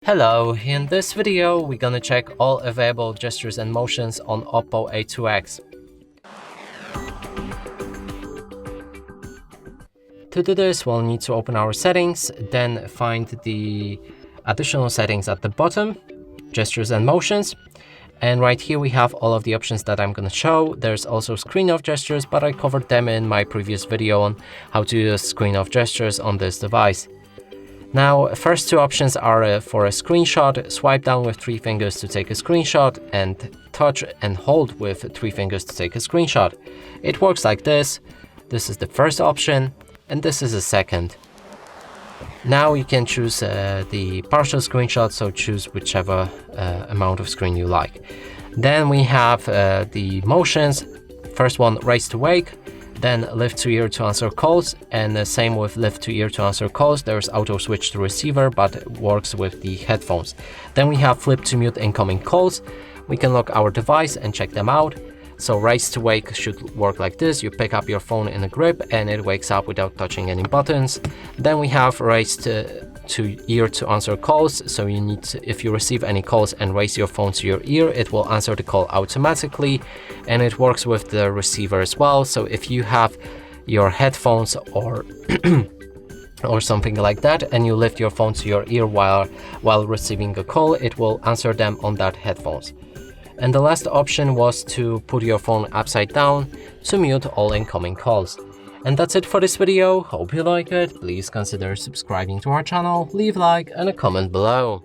Hello, in this video we're gonna check all available gestures and motions on OPPO A2x. To do this, we'll need to open our settings, then find the additional settings at the bottom, gestures and motions. And right here we have all of the options that I'm gonna show. There's also screen off gestures, but I covered them in my previous video on how to use screen off gestures on this device. Now, first two options are for a screenshot. Swipe down with 3 fingers to take a screenshot and touch and hold with 3 fingers to take a screenshot. It works like this. This is the first option and this is the second. Now you can choose the partial screenshot, so choose whichever amount of screen you like. Then we have the motions. First one, raise to wake. Then lift to ear to answer calls, and the same with lift to ear to answer calls. There's auto switch to receiver, but it works with the headphones. Then we have flip to mute incoming calls. We can lock our device and check them out. So raise to wake should work like this. You pick up your phone in a grip and it wakes up without touching any buttons. Then we have raise to ear to answer calls. So you need to, if you receive any calls and raise your phone to your ear, it will answer the call automatically, and it works with the receiver as well. So if you have your headphones or or something like that and you lift your phone to your ear while receiving a call, it will answer them on that headphones. And the last option was to put your phone upside down to mute all incoming calls. And that's it for this video. Hope you like it. Please consider subscribing to our channel, leave a like and a comment below.